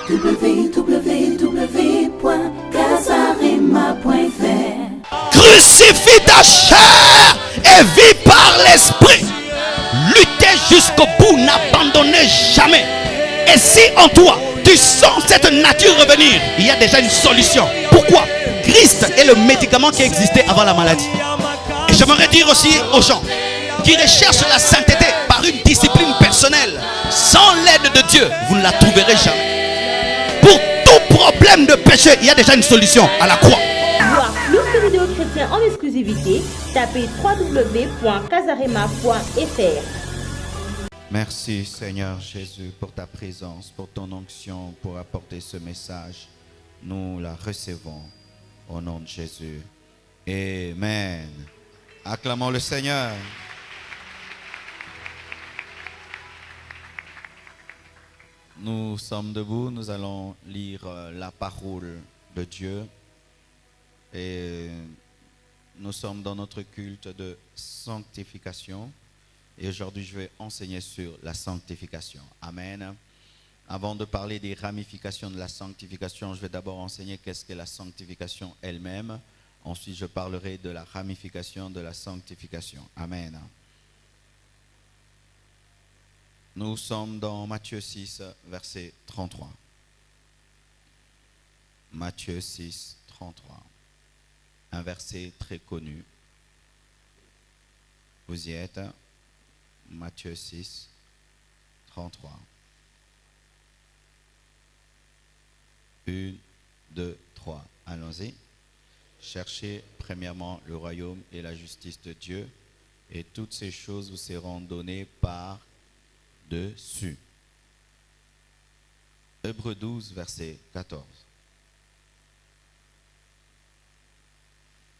www.casarema.fr. Crucifie ta chair et vis par l'esprit. Luttez jusqu'au bout, n'abandonnez jamais. Et si en toi tu sens cette nature revenir, il y a déjà une solution. Pourquoi? Christ est le médicament qui existait avant la maladie. Et j'aimerais dire aussi aux gens qui recherchent la sainteté par une discipline personnelle, sans l'aide de Dieu, vous ne la trouverez jamais. Pour tout problème de péché, il y a déjà une solution à la croix. Voir plus de vidéos chrétiennes en exclusivité, tapez www.casarema.fr. Merci Seigneur Jésus pour ta présence, pour ton onction, pour apporter ce message. Nous la recevons au nom de Jésus. Amen. Acclamons le Seigneur. Nous sommes debout, nous allons lire la parole de Dieu. Et nous sommes dans notre culte de sanctification. Et aujourd'hui, je vais enseigner sur la sanctification. Amen. Avant de parler des ramifications de la sanctification, je vais d'abord enseigner qu'est-ce qu'est la sanctification elle-même. Ensuite, je parlerai de la ramification de la sanctification. Amen. Nous sommes dans Matthieu 6, verset 33. Matthieu 6, 33. Un verset très connu. Vous y êtes. Matthieu 6, 33. 1, 2, 3. Allons-y. Cherchez premièrement le royaume et la justice de Dieu, et toutes ces choses vous seront données par-dessus. Hébreux 12, verset 14.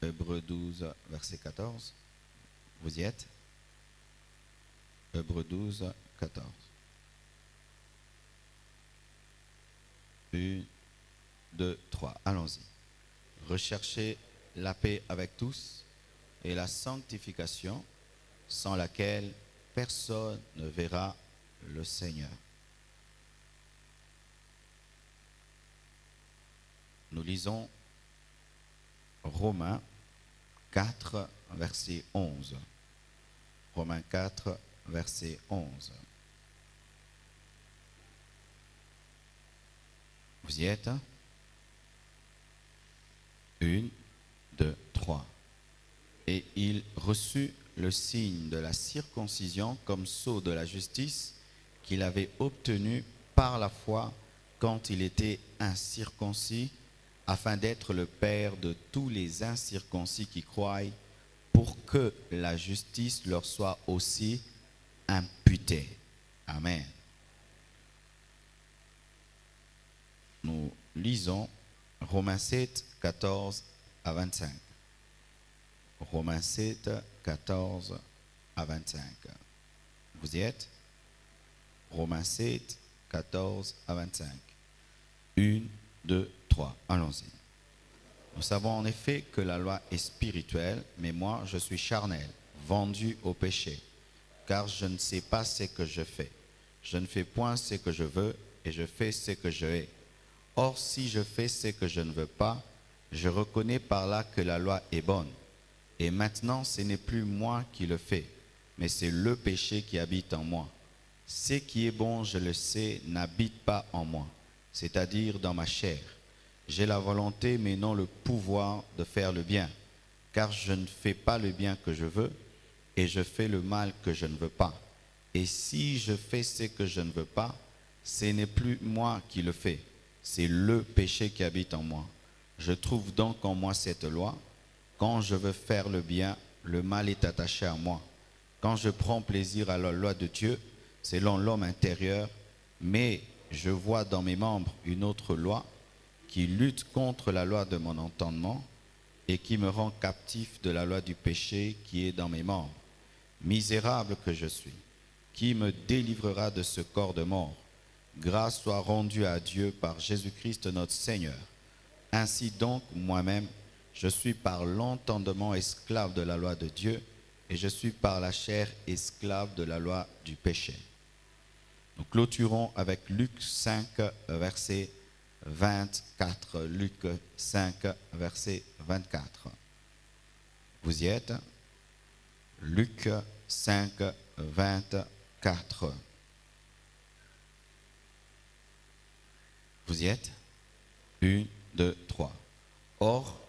Hébreux 12, verset 14. Vous y êtes? Hébreux 12, 14. 1, 2, 3. Allons-y. Recherchez la paix avec tous et la sanctification, sans laquelle personne ne verra le Seigneur. Nous lisons Romains 4, verset 11. Romains 4, verset 11. Vous y êtes? 1, 2, 3. Et il reçut le signe de la circoncision comme sceau de la justice qu'il avait obtenu par la foi quand il était incirconcis, afin d'être le père de tous les incirconcis qui croient, pour que la justice leur soit aussi imputée. Amen. Nous lisons Romains 7, 14 à 25. Romains 7, 14 à 25. Vous y êtes? Romains 7, 14 à 25. 1, 2, 3. Allons-y. Nous savons en effet que la loi est spirituelle, mais moi je suis charnel, vendu au péché, car je ne sais pas ce que je fais. Je ne fais point ce que je veux, et je fais ce que je hais. Or, si je fais ce que je ne veux pas, je reconnais par là que la loi est bonne. Et maintenant, ce n'est plus moi qui le fais, mais c'est le péché qui habite en moi. Ce qui est bon, je le sais, n'habite pas en moi, c'est-à-dire dans ma chair. J'ai la volonté, mais non le pouvoir de faire le bien, car je ne fais pas le bien que je veux, et je fais le mal que je ne veux pas. Et si je fais ce que je ne veux pas, ce n'est plus moi qui le fais, c'est le péché qui habite en moi. Je trouve donc en moi cette loi. Quand je veux faire le bien, le mal est attaché à moi. Quand je prends plaisir à la loi de Dieu, selon l'homme intérieur, mais je vois dans mes membres une autre loi qui lutte contre la loi de mon entendement et qui me rend captif de la loi du péché qui est dans mes membres. Misérable que je suis, qui me délivrera de ce corps de mort? Grâce soit rendue à Dieu par Jésus-Christ notre Seigneur. Ainsi donc, moi-même, je suis par l'entendement esclave de la loi de Dieu, et je suis par la chair esclave de la loi du péché. Nous clôturons avec Luc 5, verset 24. Luc 5, verset 24. Vous y êtes? Luc 5, 24. Vous y êtes? 1, 2, 3. Or,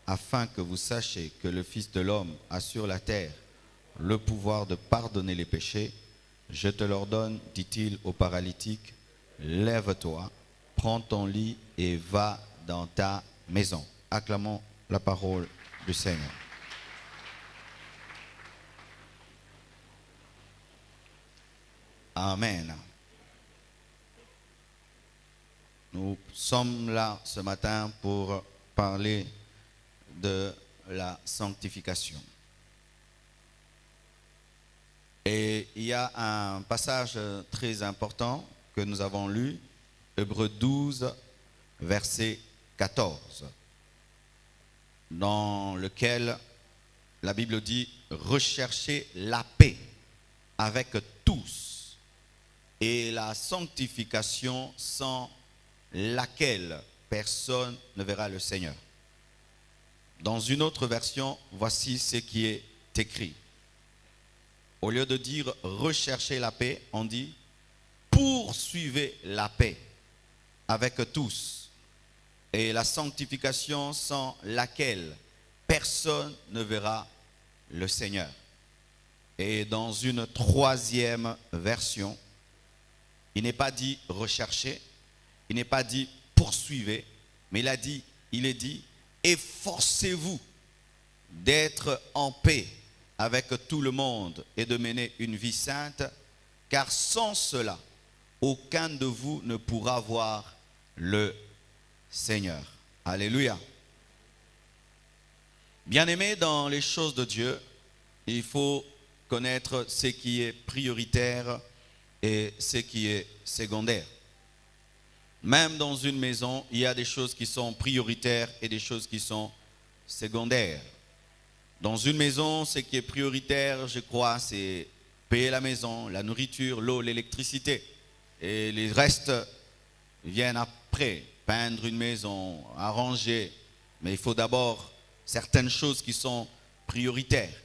afin que vous sachiez que le Fils de l'homme a sur la terre le pouvoir de pardonner les péchés, je te l'ordonne, dit-il au paralytique, lève-toi, prends ton lit et va dans ta maison. Acclamons la parole du Seigneur. Amen. Nous sommes là ce matin pour parler de la sanctification. Et il y a un passage très important que nous avons lu, Hébreux 12, verset 14, dans lequel la Bible dit « Recherchez la paix avec tous et la sanctification sans laquelle personne ne verra le Seigneur. » Dans une autre version, voici ce qui est écrit. Au lieu de dire « recherchez la paix », on dit « poursuivez la paix avec tous et la sanctification sans laquelle personne ne verra le Seigneur. » Et dans une troisième version, il n'est pas dit « recherchez », il n'est pas dit « poursuivez », mais il est dit « efforcez-vous d'être en paix avec tout le monde et de mener une vie sainte, car sans cela, aucun de vous ne pourra voir le Seigneur. » Alléluia. Bien-aimés, dans les choses de Dieu, il faut connaître ce qui est prioritaire et ce qui est secondaire. Même dans une maison, il y a des choses qui sont prioritaires et des choses qui sont secondaires. Dans une maison, ce qui est prioritaire, je crois, c'est payer la maison, la nourriture, l'eau, l'électricité. Et les restes viennent après. Peindre une maison, arranger. Mais il faut d'abord certaines choses qui sont prioritaires.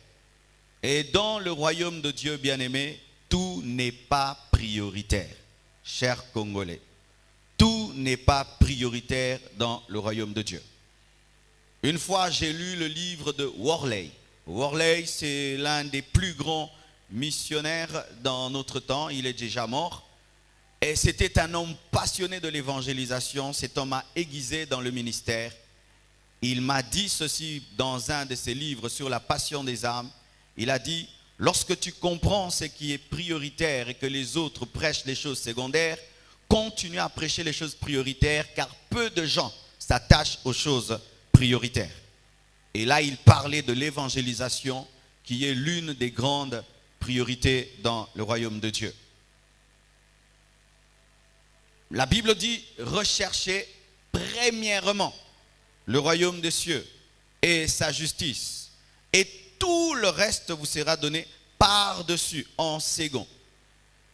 Et dans le royaume de Dieu, bien-aimé, tout n'est pas prioritaire. Chers Congolais, tout n'est pas prioritaire dans le royaume de Dieu. Une fois, j'ai lu le livre de Worley. Worley, c'est l'un des plus grands missionnaires dans notre temps. Il est déjà mort. Et c'était un homme passionné de l'évangélisation. Cet homme a aiguisé dans le ministère. Il m'a dit ceci dans un de ses livres sur la passion des âmes. Il a dit, lorsque tu comprends ce qui est prioritaire et que les autres prêchent les choses secondaires, continue à prêcher les choses prioritaires, car peu de gens s'attachent aux choses prioritaires. Et là, il parlait de l'évangélisation, qui est l'une des grandes priorités dans le royaume de Dieu. La Bible dit, recherchez premièrement le royaume des cieux et sa justice, et tout le reste vous sera donné par-dessus, en second.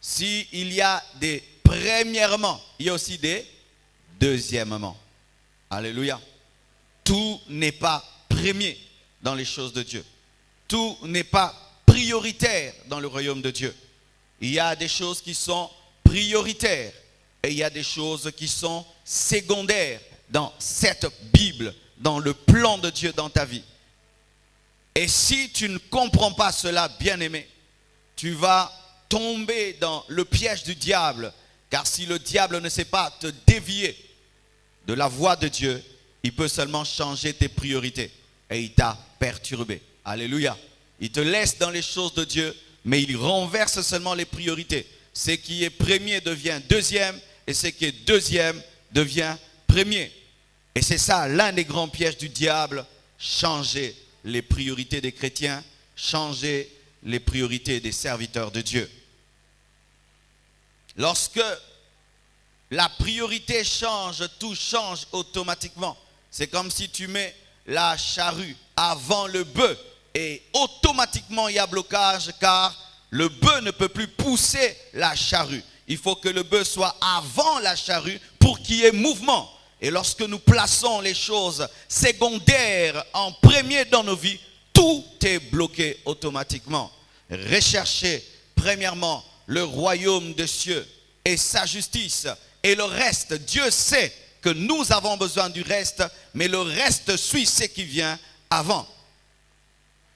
S'il y a des premièrement, il y a aussi des deuxièmement. Alléluia. Tout n'est pas premier dans les choses de Dieu. Tout n'est pas prioritaire dans le royaume de Dieu. Il y a des choses qui sont prioritaires et il y a des choses qui sont secondaires dans cette Bible, dans le plan de Dieu dans ta vie. Et si tu ne comprends pas cela, bien-aimé, tu vas tomber dans le piège du diable. Car si le diable ne sait pas te dévier de la voie de Dieu, il peut seulement changer tes priorités. Et il t'a perturbé. Alléluia. Il te laisse dans les choses de Dieu, mais il renverse seulement les priorités. Ce qui est premier devient deuxième, et ce qui est deuxième devient premier. Et c'est ça l'un des grands pièges du diable, changer les priorités des chrétiens, changer les priorités des serviteurs de Dieu. Lorsque la priorité change, tout change automatiquement. C'est comme si tu mets la charrue avant le bœuf et automatiquement il y a blocage car le bœuf ne peut plus pousser la charrue. Il faut que le bœuf soit avant la charrue pour qu'il y ait mouvement. Et lorsque nous plaçons les choses secondaires en premier dans nos vies, tout est bloqué automatiquement. Recherchez premièrement le royaume des cieux et sa justice. Et le reste, Dieu sait que nous avons besoin du reste, mais le reste suit ce qui vient avant.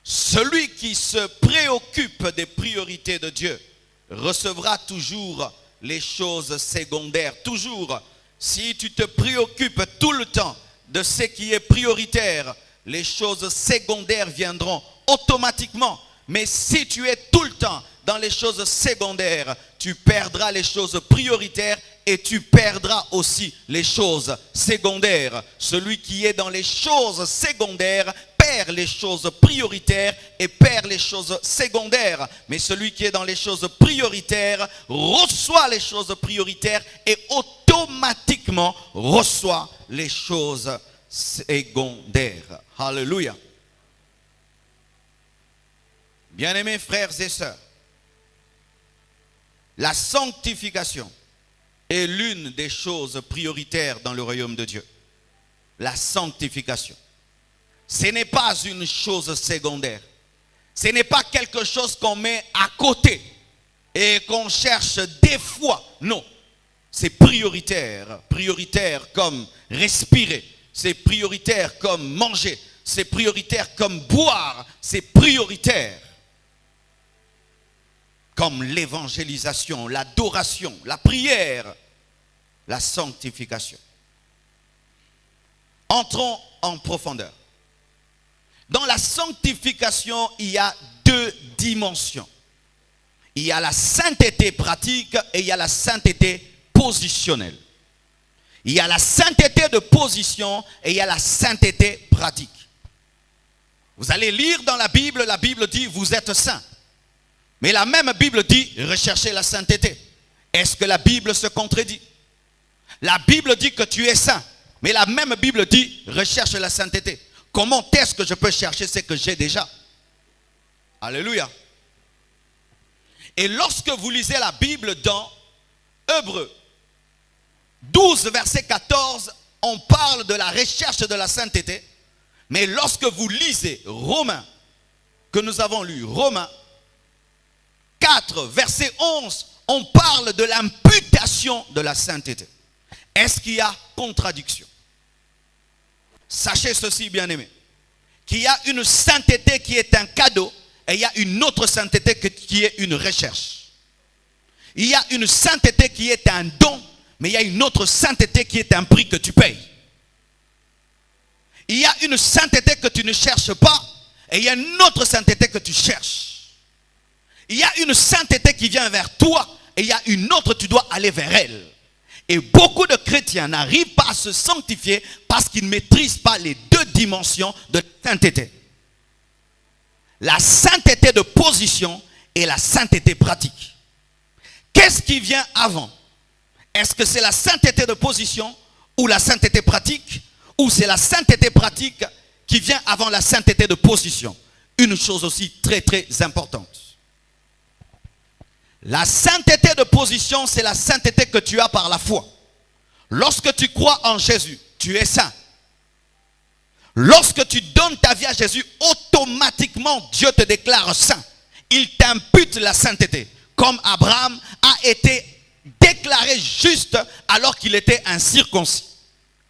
Celui qui se préoccupe des priorités de Dieu recevra toujours les choses secondaires. Toujours. Si tu te préoccupes tout le temps de ce qui est prioritaire, les choses secondaires viendront automatiquement. Mais si tu es tout le temps dans les choses secondaires, tu perdras les choses prioritaires et tu perdras aussi les choses secondaires. Celui qui est dans les choses secondaires perd les choses prioritaires et perd les choses secondaires. Mais celui qui est dans les choses prioritaires reçoit les choses prioritaires et automatiquement reçoit les choses secondaires. Alléluia. Bien-aimés frères et sœurs, la sanctification est l'une des choses prioritaires dans le royaume de Dieu. La sanctification. Ce n'est pas une chose secondaire. Ce n'est pas quelque chose qu'on met à côté et qu'on cherche des fois. Non, c'est prioritaire. Prioritaire comme respirer. C'est prioritaire comme manger. C'est prioritaire comme boire. C'est prioritaire. Comme l'évangélisation, l'adoration, la prière, la sanctification. Entrons en profondeur. Dans la sanctification, il y a deux dimensions. Il y a la sainteté pratique et il y a la sainteté positionnelle. Il y a la sainteté de position et il y a la sainteté pratique. Vous allez lire dans la Bible dit vous êtes saints. Mais la même Bible dit recherchez la sainteté. Est-ce que la Bible se contredit? La Bible dit que tu es saint. Mais la même Bible dit recherche la sainteté. Comment est-ce que je peux chercher ce que j'ai déjà? Alléluia. Et lorsque vous lisez la Bible dans Hébreux 12 verset 14, on parle de la recherche de la sainteté. Mais lorsque vous lisez Romains, que nous avons lu, Romains 4 verset 11, on parle de l'imputation de la sainteté. Est-ce qu'il y a contradiction? Sachez ceci, bien-aimés, qu'il y a une sainteté qui est un cadeau et il y a une autre sainteté qui est une recherche. Il y a une sainteté qui est un don, mais il y a une autre sainteté qui est un prix que tu payes. Il y a une sainteté que tu ne cherches pas et il y a une autre sainteté que tu cherches. Il y a une sainteté qui vient vers toi et il y a une autre, tu dois aller vers elle. Et beaucoup de chrétiens n'arrivent pas à se sanctifier parce qu'ils ne maîtrisent pas les deux dimensions de sainteté. La sainteté de position et la sainteté pratique. Qu'est-ce qui vient avant? Est-ce que c'est la sainteté de position ou la sainteté pratique? Ou c'est la sainteté pratique qui vient avant la sainteté de position? Une chose aussi très très importante. La sainteté de position, c'est la sainteté que tu as par la foi. Lorsque tu crois en Jésus, tu es saint. Lorsque tu donnes ta vie à Jésus, automatiquement Dieu te déclare saint. Il t'impute la sainteté. Comme Abraham a été déclaré juste alors qu'il était incirconcis.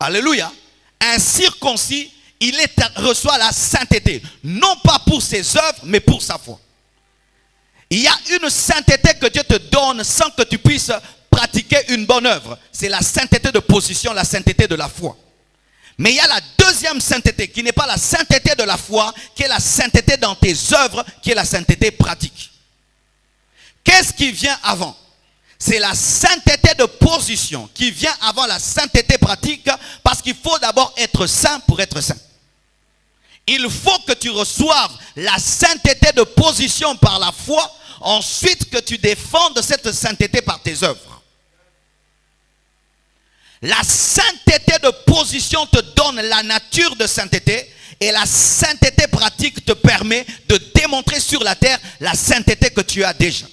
Alléluia. Incirconcis, reçoit la sainteté. Non pas pour ses œuvres, mais pour sa foi. Il y a une sainteté que Dieu te donne sans que tu puisses pratiquer une bonne œuvre. C'est la sainteté de position, la sainteté de la foi. Mais il y a la deuxième sainteté qui n'est pas la sainteté de la foi, qui est la sainteté dans tes œuvres, qui est la sainteté pratique. Qu'est-ce qui vient avant? C'est la sainteté de position qui vient avant la sainteté pratique parce qu'il faut d'abord être saint pour être saint. Il faut que tu reçoives la sainteté de position par la foi, ensuite que tu défendes cette sainteté par tes œuvres. La sainteté de position te donne la nature de sainteté et la sainteté pratique te permet de démontrer sur la terre la sainteté que tu as déjà.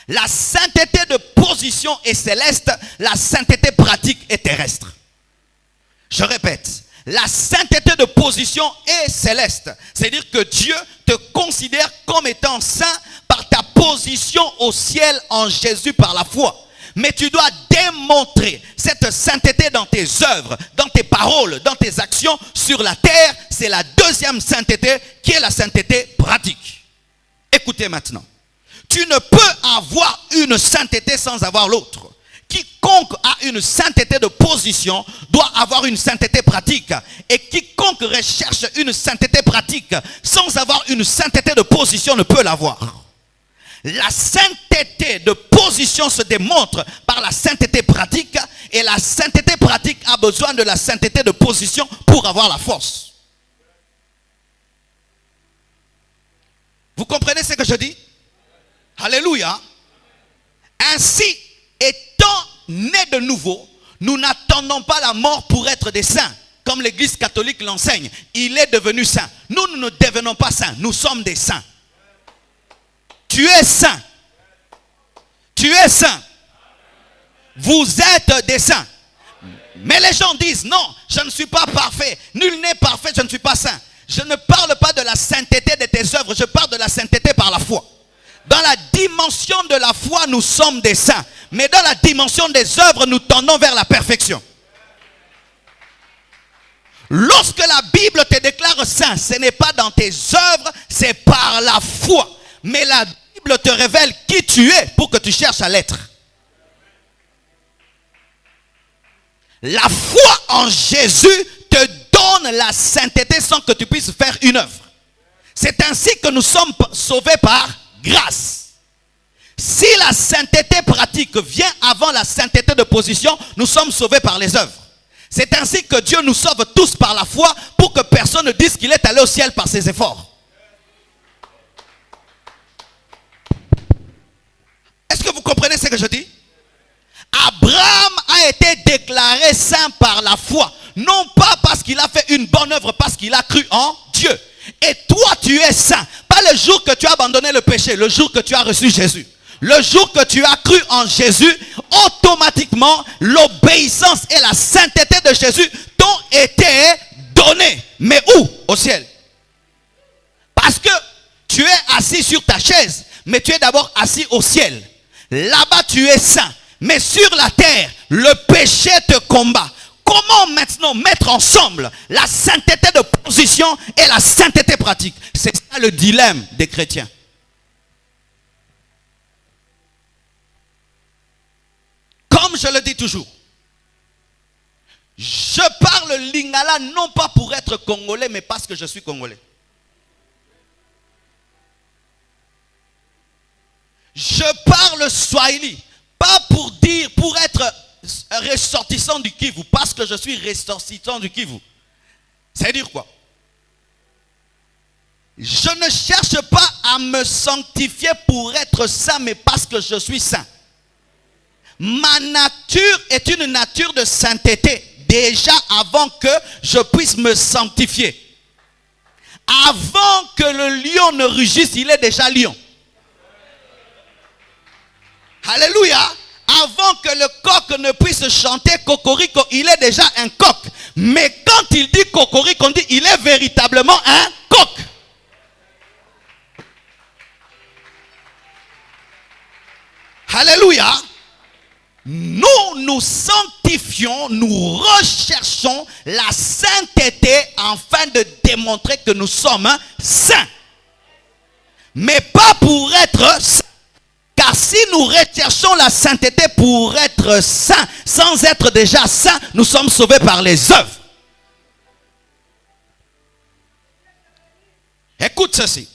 La sainteté de position est céleste, la sainteté pratique est terrestre. Je répète, la sainteté de position est céleste. C'est-à-dire que Dieu te considère comme étant saint par ta position au ciel en Jésus par la foi. Mais tu dois démontrer cette sainteté dans tes œuvres, dans tes paroles, dans tes actions sur la terre. C'est la deuxième sainteté qui est la sainteté pratique. Écoutez maintenant. Tu ne peux avoir une sainteté sans avoir l'autre. Quiconque a une sainteté de position doit avoir une sainteté pratique. Et quiconque recherche une sainteté pratique sans avoir une sainteté de position ne peut l'avoir. La sainteté de position se démontre par la sainteté pratique. Et la sainteté pratique a besoin de la sainteté de position pour avoir la force. Vous comprenez ce que je dis? Alléluia. Ainsi, étant nés de nouveau, nous n'attendons pas la mort pour être des saints. Comme l'Église catholique l'enseigne. Il est devenu saint. Nous ne devenons pas saints. Nous sommes des saints. Tu es saint. Tu es saint. Vous êtes des saints. Mais les gens disent, non, je ne suis pas parfait. Nul n'est parfait, je ne suis pas saint. Je ne parle pas de la sainteté de tes œuvres. Je parle de la sainteté par la foi. Dans la dimension de la foi, nous sommes des saints. Mais dans la dimension des œuvres, nous tendons vers la perfection. Lorsque la Bible te déclare saint, ce n'est pas dans tes œuvres, c'est par la foi. Mais la Bible te révèle qui tu es pour que tu cherches à l'être. La foi en Jésus te donne la sainteté sans que tu puisses faire une œuvre. C'est ainsi que nous sommes sauvés par grâce. Si la sainteté pratique vient avant la sainteté de position, nous sommes sauvés par les œuvres. C'est ainsi que Dieu nous sauve tous par la foi pour que personne ne dise qu'il est allé au ciel par ses efforts. Est-ce que vous comprenez ce que je dis? Abraham a été déclaré saint par la foi. Non pas parce qu'il a fait une bonne œuvre, parce qu'il a cru en Dieu. Et toi, tu es saint. Pas le jour que tu as abandonné le péché, le jour que tu as reçu Jésus. Le jour que tu as cru en Jésus, automatiquement, l'obéissance et la sainteté de Jésus t'ont été données. Mais où? Au ciel. Parce que tu es assis sur ta chaise, mais tu es d'abord assis au ciel. Là-bas, tu es saint. Mais sur la terre, le péché te combat. Comment maintenant mettre ensemble la sainteté de position et la sainteté pratique? C'est ça le dilemme des chrétiens. Comme je le dis toujours, je parle lingala non pas pour être congolais, mais parce que je suis congolais. Je parle swahili, pas pour dire, pour être ressortissant du Kivu, parce que je suis ressortissant du Kivu. C'est-à-dire quoi? Je ne cherche pas à me sanctifier pour être saint, mais parce que je suis saint. Ma nature est une nature de sainteté, déjà avant que je puisse me sanctifier. Avant que le lion ne rugisse, il est déjà lion. Alléluia. Avant que le coq ne puisse chanter cocorico, il est déjà un coq. Mais quand il dit cocorico, on dit il est véritablement un coq. Alléluia. Nous sanctifions, nous recherchons la sainteté afin de démontrer que nous sommes saints. Mais pas pour être saints. Car si nous recherchons la sainteté pour être saints, sans être déjà saints, nous sommes sauvés par les œuvres. Écoute ceci.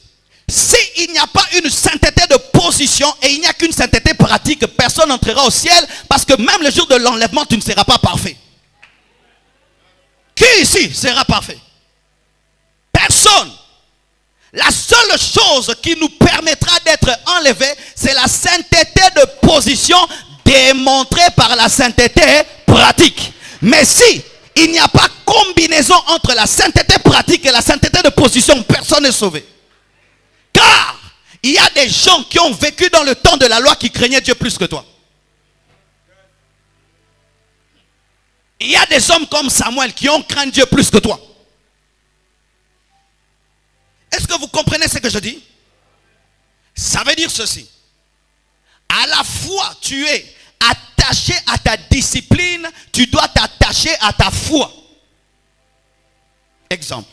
S'il n'y a pas une sainteté de position et il n'y a qu'une sainteté pratique, personne n'entrera au ciel parce que même le jour de l'enlèvement, tu ne seras pas parfait. Qui ici sera parfait? Personne. La seule chose qui nous permettra d'être enlevés, c'est la sainteté de position démontrée par la sainteté pratique. Mais si il n'y a pas combinaison entre la sainteté pratique et la sainteté de position, personne n'est sauvé. Car Il y a des gens qui ont vécu dans le temps de la loi qui craignaient Dieu plus que toi. Il y a des hommes comme Samuel qui ont craint Dieu plus que toi. Est-ce que vous comprenez ce que je dis? Ça veut dire ceci. À la fois, tu es attaché à ta discipline, tu dois t'attacher à ta foi. Exemple.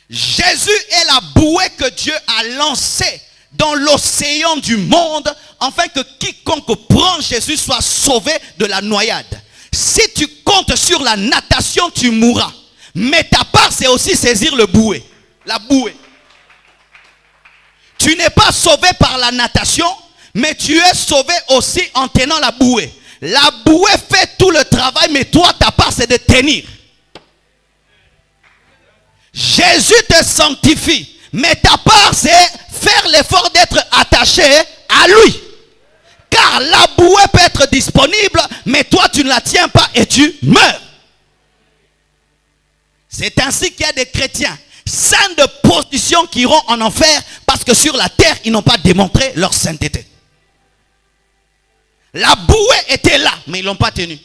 Jésus est la bouée que Dieu a lancée dans l'océan du monde, afin que quiconque prend Jésus soit sauvé de la noyade. Si tu comptes sur la natation, tu mourras. Mais ta part, c'est aussi saisir le bouée. La bouée. Tu n'es pas sauvé par la natation, mais tu es sauvé aussi en tenant la bouée. La bouée fait tout le travail, mais toi, ta part, c'est de tenir. Jésus te sanctifie, mais ta part, c'est faire l'effort d'être attaché à lui. Car la bouée peut être disponible, mais toi, tu ne la tiens pas et tu meurs. C'est ainsi qu'il y a des chrétiens saints de position qui iront en enfer parce que sur la terre, ils n'ont pas démontré leur sainteté. La bouée était là, mais ils ne l'ont pas tenue.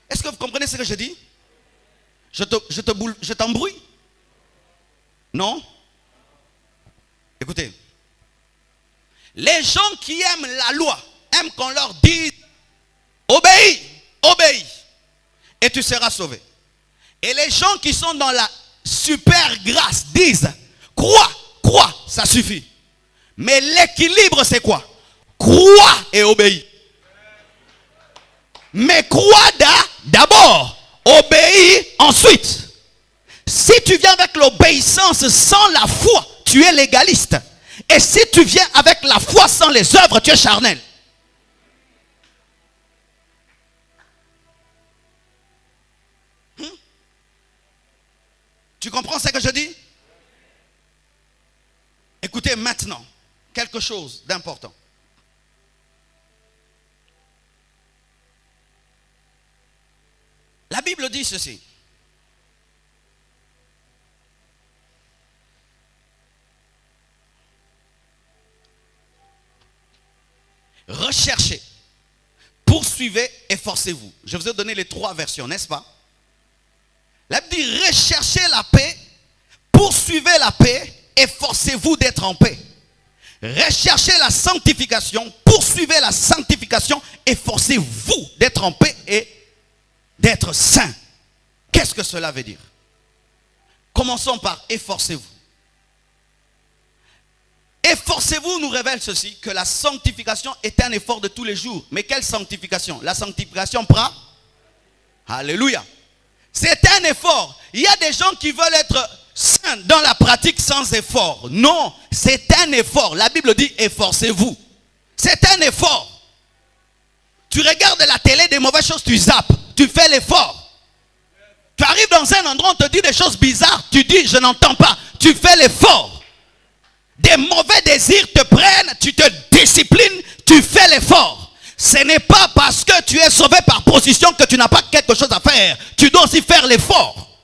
Est-ce que vous comprenez ce que je dis? Je t'embrouille? Non? Écoutez. Les gens qui aiment la loi aiment qu'on leur dise obéis, obéis, et tu seras sauvé. Et les gens qui sont dans la super grâce disent crois, crois, ça suffit. Mais l'équilibre c'est quoi? Crois et obéis. Mais crois d'abord, obéis ensuite. Si tu viens avec l'obéissance sans la foi, tu es légaliste. Et si tu viens avec la foi sans les œuvres, tu es charnel. Tu comprends ce que je dis? Écoutez maintenant, quelque chose d'important. La Bible dit ceci. Recherchez, poursuivez, efforcez-vous. Je vous ai donné les 3 versions, n'est-ce pas? La Bible dit recherchez la paix, poursuivez la paix, efforcez-vous d'être en paix. Recherchez la sanctification, poursuivez la sanctification, efforcez-vous d'être en paix et d'être saint. Qu'est-ce que cela veut dire? Commençons par efforcez-vous. Efforcez-vous nous révèle ceci, que la sanctification est un effort de tous les jours. Mais quelle sanctification? La sanctification prend. Alléluia. C'est un effort. Il y a des gens qui veulent être saints dans la pratique sans effort. Non, c'est un effort. La Bible dit efforcez-vous. C'est un effort. Tu regardes la télé, des mauvaises choses, tu zappes. Tu fais l'effort. Tu arrives dans un endroit, on te dit des choses bizarres. Tu dis je n'entends pas. Tu fais l'effort. Des mauvais désirs te prennent, tu te disciplines, tu fais l'effort. Ce n'est pas parce que tu es sauvé par position que tu n'as pas quelque chose à faire. Tu dois aussi faire l'effort.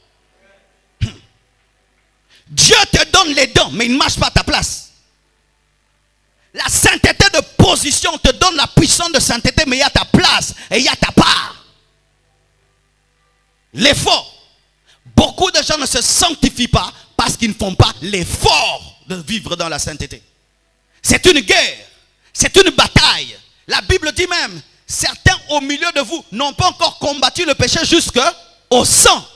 Dieu te donne les dons, mais il ne marche pas à ta place. La sainteté de position te donne la puissance de sainteté, mais il y a ta place et il y a ta part. L'effort. Beaucoup de gens ne se sanctifient pas parce qu'ils ne font pas l'effort de vivre dans la sainteté. C'est une guerre, c'est une bataille. La Bible dit même, certains au milieu de vous n'ont pas encore combattu le péché jusqu'au sang.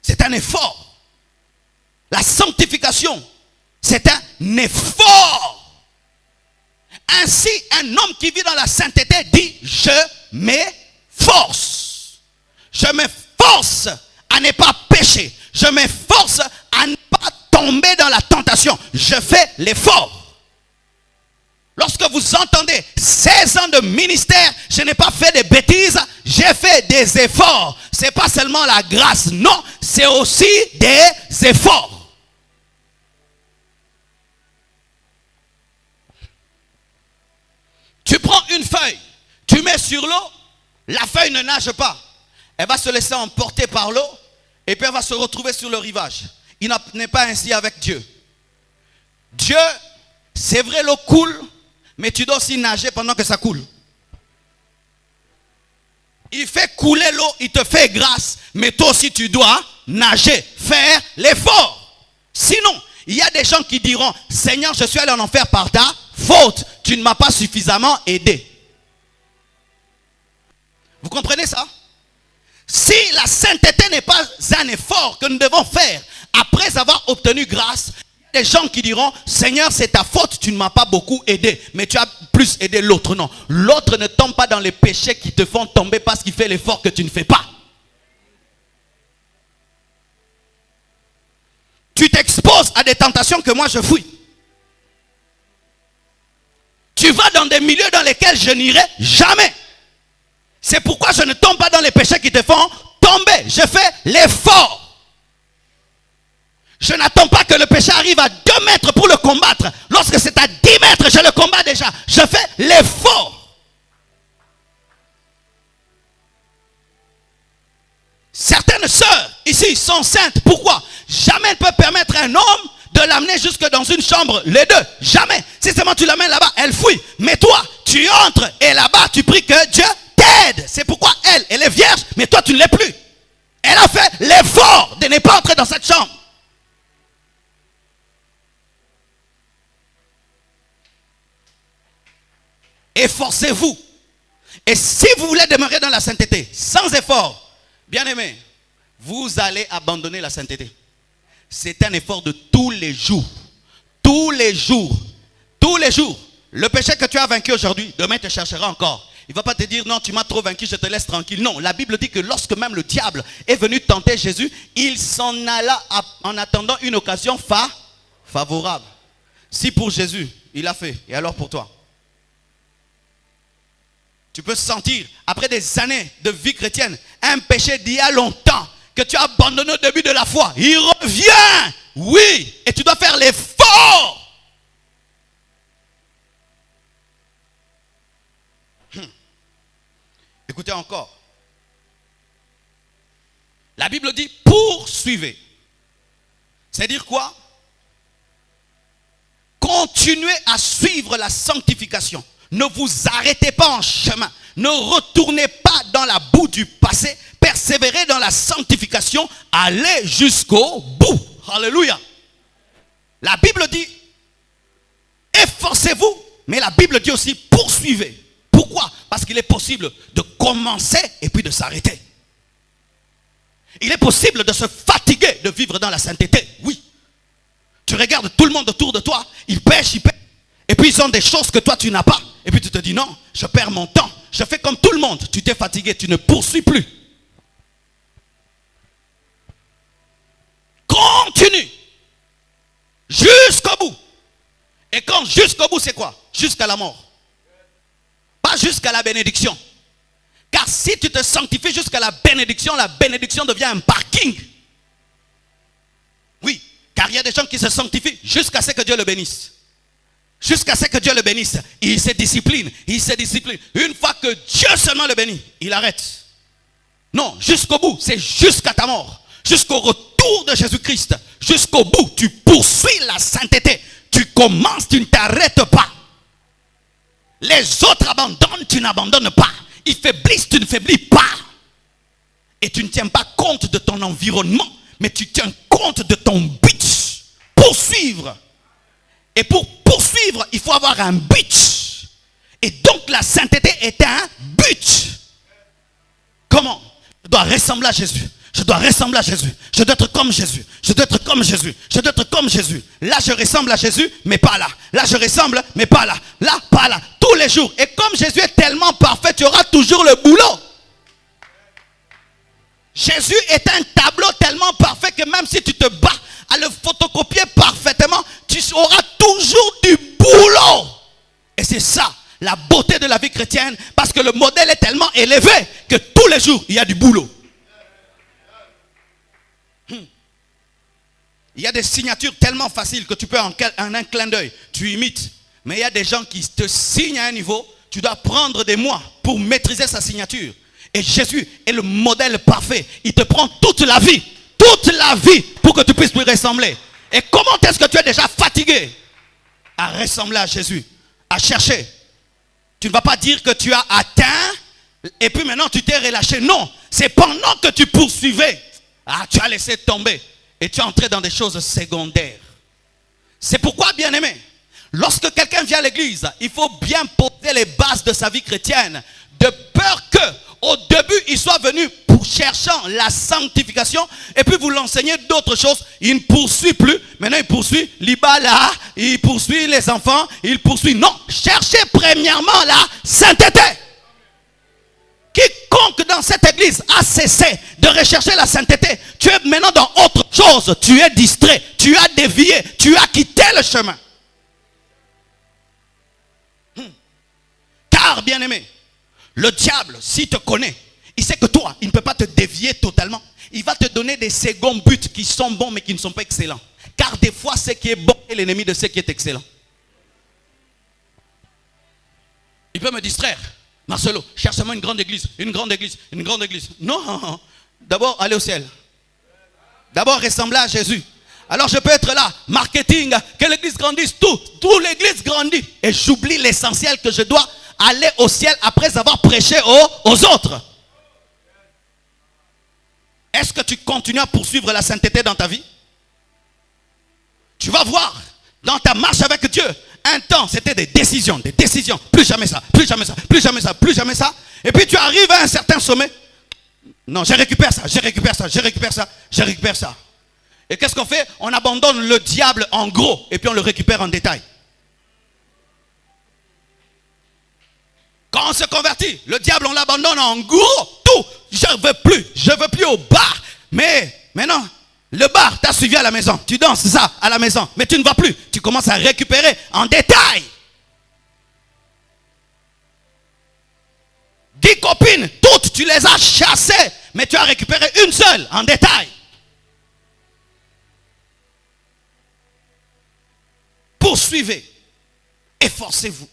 C'est un effort. La sanctification, c'est un effort. Ainsi, un homme qui vit dans la sainteté dit, je m'efforce. Je m'efforce à ne pas pécher. Je m'efforce à ne pas tomber dans la tentation. Je fais l'effort. Lorsque vous entendez 16 ans de ministère, je n'ai pas fait des bêtises, j'ai fait des efforts. Ce n'est pas seulement la grâce, non, c'est aussi des efforts. Tu prends une feuille, tu mets sur l'eau, la feuille ne nage pas. Elle va se laisser emporter par l'eau Et puis elle va se retrouver sur le rivage. Il n'est pas ainsi avec Dieu. Dieu, c'est vrai, l'eau coule, mais tu dois aussi nager pendant que ça coule. Il fait couler l'eau, il te fait grâce, mais toi aussi tu dois nager, faire l'effort. Sinon, il y a des gens qui diront, Seigneur, je suis allé en enfer par ta faute. Tu ne m'as pas suffisamment aidé. Vous comprenez ça? Si la sainteté n'est pas un effort que nous devons faire après avoir obtenu grâce, il y a des gens qui diront, Seigneur, c'est ta faute, tu ne m'as pas beaucoup aidé, mais tu as plus aidé l'autre. Non, l'autre ne tombe pas dans les péchés qui te font tomber parce qu'il fait l'effort que tu ne fais pas. Tu t'exposes à des tentations que moi je fuis. Tu vas dans des milieux dans lesquels je n'irai jamais. C'est pourquoi je ne tombe pas dans les péchés qui te font tomber. Je fais l'effort. Je n'attends pas que le péché arrive à 2 mètres pour le combattre. Lorsque c'est à 10 mètres, je le combats déjà. Je fais l'effort. Certaines sœurs ici sont saintes. Pourquoi? Jamais elle peut permettre à un homme de l'amener jusque dans une chambre, les deux. Jamais. Si seulement tu l'amènes là-bas, elle fuit. Mais toi, tu entres et là-bas, tu pries que Dieu t'aide. C'est pourquoi elle est vierge, mais toi, tu ne l'es plus. Elle a fait l'effort de ne pas entrer dans cette chambre. Efforcez-vous. Et si vous voulez demeurer dans la sainteté, sans effort, bien aimé, vous allez abandonner la sainteté. C'est un effort de tous les jours. Tous les jours. Tous les jours. Le péché que tu as vaincu aujourd'hui, demain te cherchera encore. Il ne va pas te dire, non, tu m'as trop vaincu, je te laisse tranquille. Non, la Bible dit que lorsque même le diable est venu tenter Jésus, il s'en alla en attendant une occasion favorable. Si pour Jésus, il a fait, et alors pour toi? Tu peux sentir, après des années de vie chrétienne, un péché d'il y a longtemps, que tu as abandonné au début de la foi. Il revient. Oui. Et tu dois faire l'effort. Écoutez encore. La Bible dit poursuivez. C'est-à-dire quoi? Continuez à suivre la sanctification. Ne vous arrêtez pas en chemin. Ne retournez pas dans la boue du passé. Persévérez dans la sanctification. Allez jusqu'au bout. Alléluia. La Bible dit efforcez-vous. Mais la Bible dit aussi poursuivez. Pourquoi? Parce qu'il est possible de commencer et puis de s'arrêter. Il est possible de se fatiguer de vivre dans la sainteté. Oui. Tu regardes tout le monde autour de toi. Ils pêchent. Et puis ils ont des choses que toi tu n'as pas. Et puis tu te dis non, je perds mon temps. Je fais comme tout le monde. Tu t'es fatigué, tu ne poursuis plus. Continue. Jusqu'au bout. Et quand jusqu'au bout, c'est quoi? Jusqu'à la mort. Pas jusqu'à la bénédiction. Car si tu te sanctifies jusqu'à la bénédiction devient un parking. Oui, car il y a des gens qui se sanctifient jusqu'à ce que Dieu le bénisse. Jusqu'à ce que Dieu le bénisse. Il se discipline. Une fois que Dieu seulement le bénit, il arrête. Non, jusqu'au bout, c'est jusqu'à ta mort. Jusqu'au retour de Jésus-Christ. Jusqu'au bout, tu poursuis la sainteté. Tu commences, tu ne t'arrêtes pas. Les autres abandonnent, tu n'abandonnes pas. Ils faiblissent, tu ne faiblis pas. Et tu ne tiens pas compte de ton environnement, mais tu tiens compte de ton but. Poursuivre. Et pour poursuivre, il faut avoir un but. Et donc la sainteté est un but. Comment? Je dois ressembler à Jésus. Je dois ressembler à Jésus. Je dois être comme Jésus. Je dois être comme Jésus. Je dois être comme Jésus. Là, je ressemble à Jésus, mais pas là. Là, je ressemble, mais pas là. Là, pas là. Tous les jours. Et comme Jésus est tellement parfait, tu auras toujours le boulot. Jésus est un tableau tellement parfait que même si tu te bats à le photocopier parfaitement, tu auras toujours du boulot. Et c'est ça, la beauté de la vie chrétienne, parce que le modèle est tellement élevé que tous les jours, il y a du boulot. Il y a des signatures tellement faciles que tu peux en un clin d'œil, tu imites. Mais il y a des gens qui te signent à un niveau, tu dois prendre des mois pour maîtriser sa signature. Et Jésus est le modèle parfait. Il te prend toute la vie. toute la vie pour que tu puisses lui ressembler. Et comment est-ce que tu es déjà fatigué à ressembler à Jésus, à chercher? Tu ne vas pas dire que tu as atteint et puis maintenant tu t'es relâché. Non, c'est pendant que tu poursuivais. Tu as laissé tomber et tu es entré dans des choses secondaires. C'est pourquoi, bien-aimé, lorsque quelqu'un vient à l'église, il faut bien poser les bases de sa vie chrétienne, de peur que au début il soit venu pour cherchant la sanctification et puis vous l'enseignez d'autres choses. Il ne poursuit plus. Maintenant il poursuit l'ibala, il poursuit les enfants, il poursuit. Non, cherchez premièrement la sainteté. Quiconque dans cette église a cessé de rechercher la sainteté, tu es maintenant dans autre chose. Tu es distrait, tu as dévié, tu as quitté le chemin. Car, bien-aimé, le diable, s'il te connaît, il sait que toi, il ne peut pas te dévier totalement. Il va te donner des seconds buts qui sont bons mais qui ne sont pas excellents. Car des fois, ce qui est bon est l'ennemi de ce qui est excellent. Il peut me distraire. Marcelo, cherche-moi une grande église, une grande église, une grande église. Non, d'abord aller au ciel. D'abord ressembler à Jésus. Alors je peux être là, marketing, que l'église grandisse, tout l'église grandit. Et j'oublie l'essentiel que je dois aller au ciel après avoir prêché aux autres. Est-ce que tu continues à poursuivre la sainteté dans ta vie? Tu vas voir, dans ta marche avec Dieu, un temps, c'était des décisions. Plus jamais ça, plus jamais ça, plus jamais ça, plus jamais ça. Et puis tu arrives à un certain sommet. Non, je récupère ça, je récupère ça, je récupère ça, je récupère ça. Et qu'est-ce qu'on fait? On abandonne le diable en gros et puis on le récupère en détail. Quand on se convertit, le diable on l'abandonne en gros, tout. Je veux plus au bar. Mais maintenant, le bar t'a suivi à la maison. Tu danses ça à la maison, mais tu ne vas plus. Tu commences à récupérer en détail. 10 copines, toutes tu les as chassées, mais tu as récupéré une seule en détail. Poursuivez, efforcez-vous.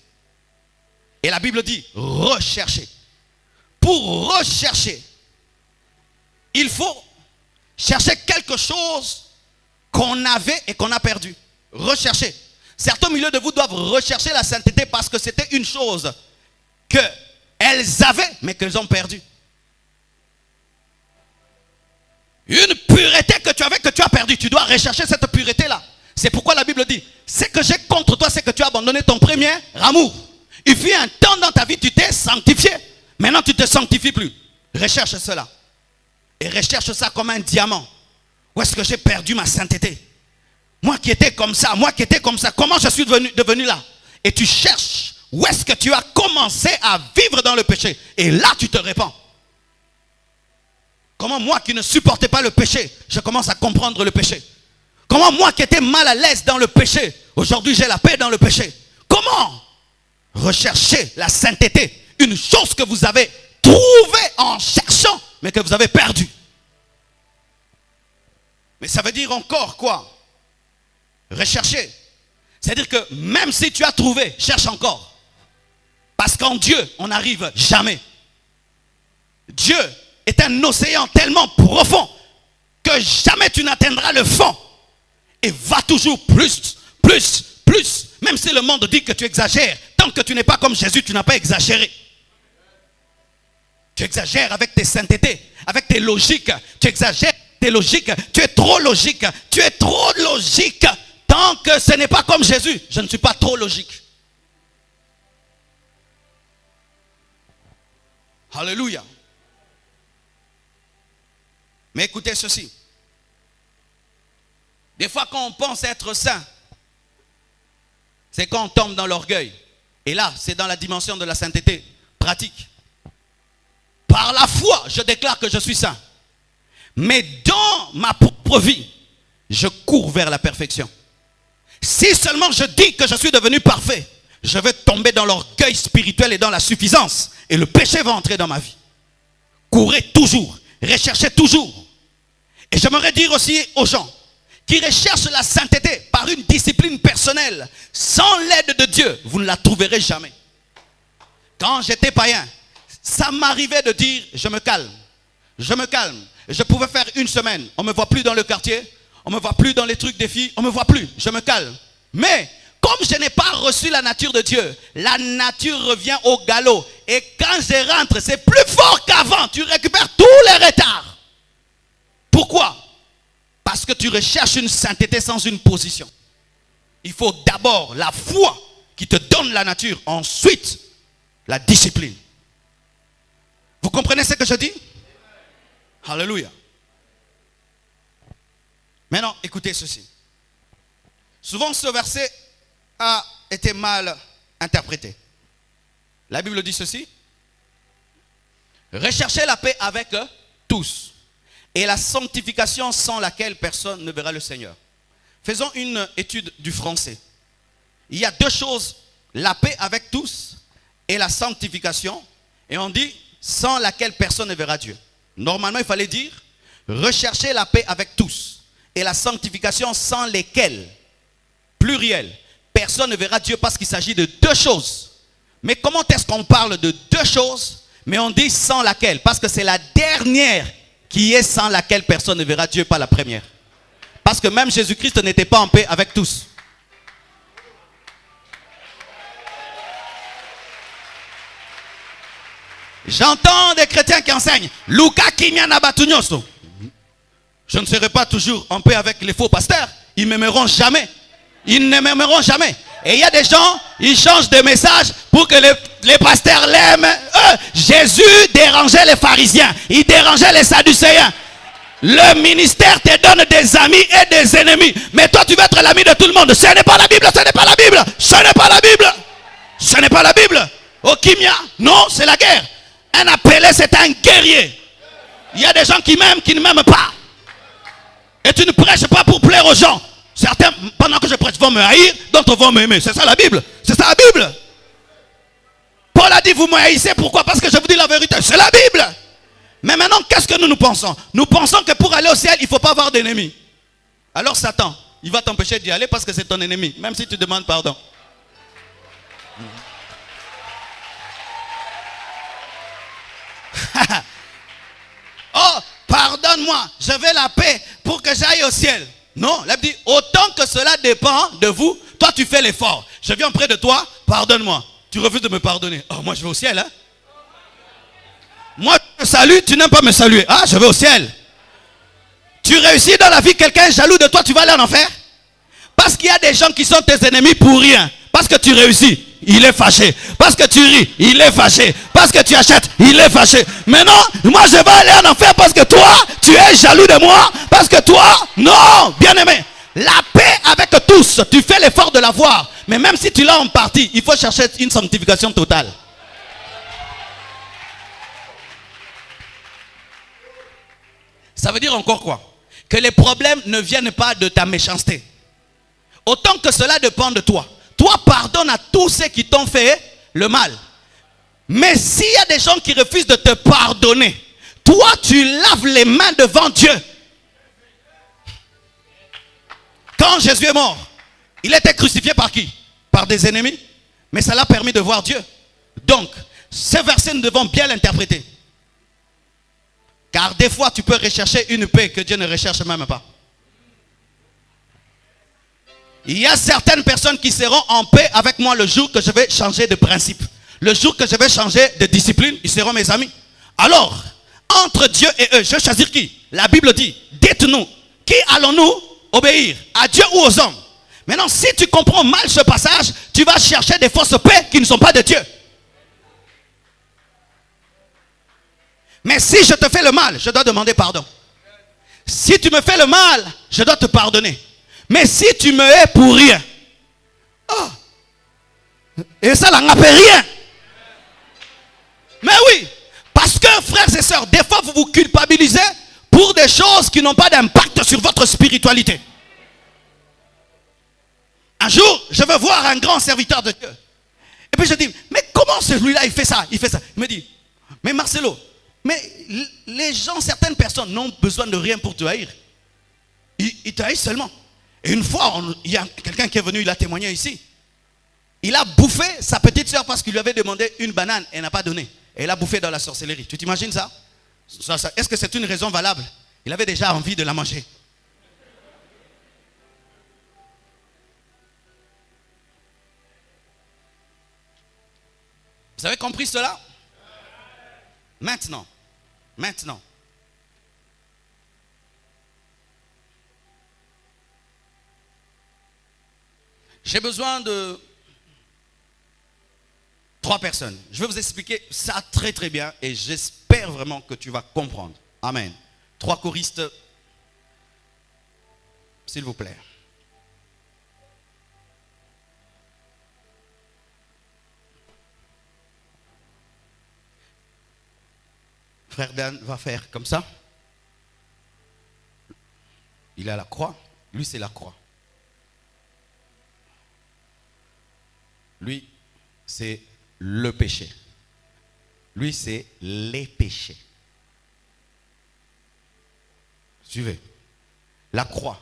Et la Bible dit, recherchez. Pour rechercher, il faut chercher quelque chose qu'on avait et qu'on a perdu. Rechercher. Certains au milieu de vous doivent rechercher la sainteté parce que c'était une chose qu'elles avaient mais qu'elles ont perdue. Une pureté que tu avais que tu as perdue. Tu dois rechercher cette pureté-là. C'est pourquoi la Bible dit, ce que j'ai contre toi, c'est que tu as abandonné ton premier amour. Il fut un temps dans ta vie, tu t'es sanctifié. Maintenant, tu ne te sanctifies plus. Recherche cela. Et recherche ça comme un diamant. Où est-ce que j'ai perdu ma sainteté? Moi qui étais comme ça, comment je suis devenu là? Et tu cherches où est-ce que tu as commencé à vivre dans le péché. Et là, tu te répands. Comment moi qui ne supportais pas le péché, je commence à comprendre le péché. Comment moi qui étais mal à l'aise dans le péché, aujourd'hui j'ai la paix dans le péché. Comment? Rechercher la sainteté. Une chose que vous avez trouvée en cherchant, mais que vous avez perdue. Mais ça veut dire encore quoi? Rechercher. C'est-à-dire que même si tu as trouvé, cherche encore. Parce qu'en Dieu, on n'arrive jamais. Dieu est un océan tellement profond que jamais tu n'atteindras le fond. Et va toujours plus. Même si le monde dit que tu exagères, tant que tu n'es pas comme Jésus, tu n'as pas exagéré. Tu exagères avec tes saintetés, avec tes logiques. Tu exagères tes logiques. Tu es trop logique. Tu es trop logique. Tant que ce n'est pas comme Jésus, je ne suis pas trop logique. Alléluia. Mais écoutez ceci. Des fois quand on pense être saint, c'est quand on tombe dans l'orgueil. Et là, c'est dans la dimension de la sainteté pratique. Par la foi, je déclare que je suis saint. Mais dans ma propre vie, je cours vers la perfection. Si seulement je dis que je suis devenu parfait, je vais tomber dans l'orgueil spirituel et dans la suffisance. Et le péché va entrer dans ma vie. Courez toujours, recherchez toujours. Et j'aimerais dire aussi aux gens qui recherchent la sainteté par une discipline personnelle, sans l'aide de Dieu, vous ne la trouverez jamais. Quand j'étais païen, ça m'arrivait de dire, je me calme. Je pouvais faire une semaine. On ne me voit plus dans le quartier. On ne me voit plus dans les trucs des filles. On ne me voit plus. Je me calme. Mais comme je n'ai pas reçu la nature de Dieu, la nature revient au galop. Et quand je rentre, c'est plus fort qu'avant. Tu récupères tous les retards. Pourquoi? Parce que tu recherches une sainteté sans une position. Il faut d'abord la foi qui te donne la nature. Ensuite, la discipline. Vous comprenez ce que je dis? Alléluia. Maintenant, écoutez ceci. Souvent, ce verset a été mal interprété. La Bible dit ceci. Recherchez la paix avec tous et la sanctification sans laquelle personne ne verra le Seigneur. Faisons une étude du français. Il y a deux choses, la paix avec tous et la sanctification. Et on dit sans laquelle personne ne verra Dieu. Normalement, il fallait dire recherchez la paix avec tous et la sanctification sans lesquelles, pluriel, personne ne verra Dieu, parce qu'il s'agit de deux choses. Mais comment est-ce qu'on parle de deux choses, mais on dit sans laquelle? Parce que c'est la dernière qui est sans laquelle personne ne verra Dieu, pas la première. Parce que même Jésus-Christ n'était pas en paix avec tous. J'entends des chrétiens qui enseignent Luka Kimiana Batunyoso. Je ne serai pas toujours en paix avec les faux pasteurs. Ils ne m'aimeront jamais. Ils ne m'aimeront jamais. Et il y a des gens, ils changent de message pour que les pasteurs l'aiment. Jésus dérangeait les pharisiens. Il dérangeait les sadducéens. Le ministère te donne des amis et des ennemis. Mais toi, tu veux être l'ami de tout le monde. Ce n'est pas la Bible, ce n'est pas la Bible. Ce n'est pas la Bible. Ce n'est pas la Bible. Au Kimia, non, c'est la guerre. Un appelé, c'est un guerrier. Il y a des gens qui m'aiment, qui ne m'aiment pas. Et tu ne prêches pas pour plaire aux gens. Certains, pendant que je prêche, vont me haïr, d'autres vont m'aimer. C'est ça la Bible. C'est ça la Bible. Paul a dit, vous me haïssez. Pourquoi? Parce que je vous dis la vérité. C'est la Bible. Mais maintenant, qu'est-ce que nous pensons? Nous pensons que pour aller au ciel, il ne faut pas avoir d'ennemis. Alors Satan, il va t'empêcher d'y aller parce que c'est ton ennemi. Même si tu demandes pardon. Oh, pardonne-moi, je veux la paix pour que j'aille au ciel. Non, la Bible dit, autant que cela dépend de vous, toi tu fais l'effort. Je viens près de toi, pardonne-moi. Tu refuses de me pardonner. Oh, moi je vais au ciel, hein. Moi je te salue, tu n'aimes pas me saluer. Ah, je vais au ciel. Tu réussis dans la vie, quelqu'un est jaloux de toi, tu vas aller en enfer. Parce qu'il y a des gens qui sont tes ennemis pour rien. Parce que tu réussis, il est fâché. Parce que tu ris, il est fâché. Parce que tu achètes, il est fâché. Maintenant, moi je vais aller en enfer parce que toi, tu es jaloux de moi. Parce que toi, non, bien aimé. La paix avec tous, tu fais l'effort de l'avoir. Mais même si tu l'as en partie, il faut chercher une sanctification totale. Ça veut dire encore quoi? Que les problèmes ne viennent pas de ta méchanceté. Autant que cela dépend de toi. Toi, pardonne à tous ceux qui t'ont fait le mal. Mais s'il y a des gens qui refusent de te pardonner, toi, tu laves les mains devant Dieu. Quand Jésus est mort, il était crucifié par qui? Par des ennemis. Mais ça l'a permis de voir Dieu. Donc, ce verset, nous devons bien l'interpréter. Car des fois, tu peux rechercher une paix que Dieu ne recherche même pas. Il y a certaines personnes qui seront en paix avec moi le jour que je vais changer de principe. Le jour que je vais changer de discipline, ils seront mes amis. Alors, entre Dieu et eux, je vais choisir qui? La Bible dit, dites-nous, qui allons-nous obéir? À Dieu ou aux hommes? Maintenant, si tu comprends mal ce passage, tu vas chercher des fausses paix qui ne sont pas de Dieu. Mais si je te fais le mal, je dois demander pardon. Si tu me fais le mal, je dois te pardonner. Mais si tu me hais pour rien, oh, et ça n'en fait rien. Mais oui, parce que frères et sœurs, des fois vous vous culpabilisez pour des choses qui n'ont pas d'impact sur votre spiritualité. Un jour, je veux voir un grand serviteur de Dieu. Et puis je dis, mais comment celui-là il fait ça? Il fait ça. Il me dit, mais Marcelo, mais les gens, certaines personnes n'ont besoin de rien pour te haïr. Ils te haïssent seulement. Et une fois, il y a quelqu'un qui est venu, il a témoigné ici. Il a bouffé sa petite soeur parce qu'il lui avait demandé une banane et elle n'a pas donné. Et il a bouffé dans la sorcellerie. Tu t'imagines ça? Est-ce que c'est une raison valable? Il avait déjà envie de la manger. Vous avez compris cela? Maintenant. J'ai besoin de 3 personnes. Je vais vous expliquer ça très très bien et j'espère vraiment que tu vas comprendre. Amen. 3 choristes, s'il vous plaît. Frère Dan va faire comme ça. Il a la croix. Lui, c'est la croix. Lui, c'est le péché. Lui, c'est les péchés. Suivez. La croix.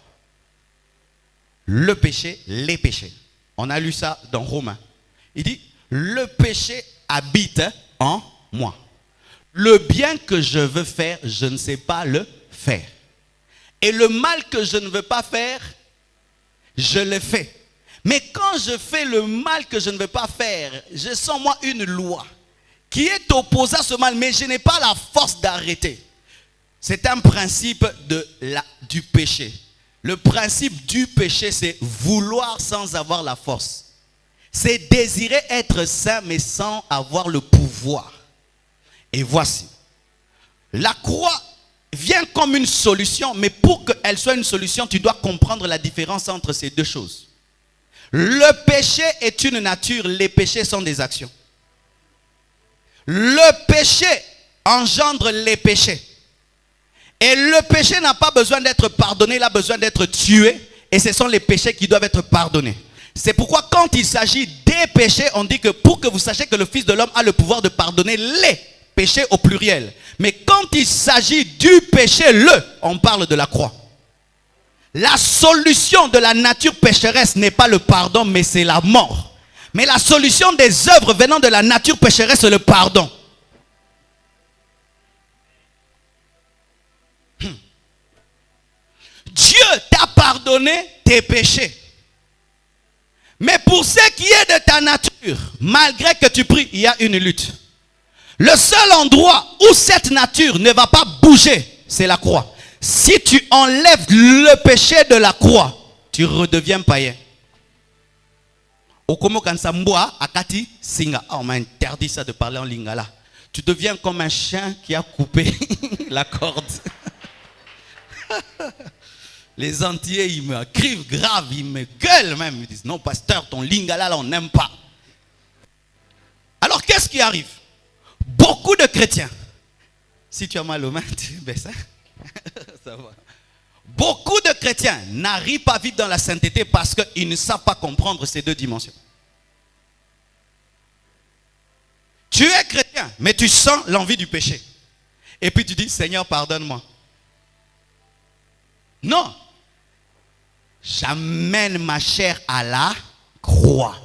Le péché, les péchés. On a lu ça dans Romains. Il dit, le péché habite en moi. Le bien que je veux faire, je ne sais pas le faire. Et le mal que je ne veux pas faire, je le fais. Mais quand je fais le mal que je ne veux pas faire, je sens moi une loi qui est opposée à ce mal, mais je n'ai pas la force d'arrêter. C'est un principe du péché. Le principe du péché, c'est vouloir sans avoir la force. C'est désirer être saint, mais sans avoir le pouvoir. Et voici, la croix vient comme une solution, mais pour qu'elle soit une solution, tu dois comprendre la différence entre ces deux choses. Le péché est une nature, les péchés sont des actions. Le péché engendre les péchés. Et le péché n'a pas besoin d'être pardonné, il a besoin d'être tué. Et ce sont les péchés qui doivent être pardonnés. C'est pourquoi quand il s'agit des péchés, on dit que pour que vous sachiez que le Fils de l'homme a le pouvoir de pardonner les péchés au pluriel. Mais quand il s'agit du péché, on parle de la croix. La solution de la nature pécheresse n'est pas le pardon, mais c'est la mort. Mais la solution des œuvres venant de la nature pécheresse, c'est le pardon. Dieu t'a pardonné tes péchés. Mais pour ce qui est de ta nature, malgré que tu pries, il y a une lutte. Le seul endroit où cette nature ne va pas bouger, c'est la croix. Si tu enlèves le péché de la croix, tu redeviens païen. Okomo Kansamboa, Akati, Singa. On m'a interdit ça de parler en lingala. Tu deviens comme un chien qui a coupé la corde. Les Antillais, ils me crient grave, ils me gueulent même. Ils disent, non pasteur, ton lingala là, on n'aime pas. Alors qu'est-ce qui arrive? Beaucoup de chrétiens, si tu as mal aux mains, tu baisses. Ça va. Beaucoup de chrétiens n'arrivent pas à vivre dans la sainteté parce qu'ils ne savent pas comprendre ces deux dimensions. Tu es chrétien, mais tu sens l'envie du péché. Et puis tu dis, Seigneur, pardonne-moi. Non. J'amène ma chair à la croix.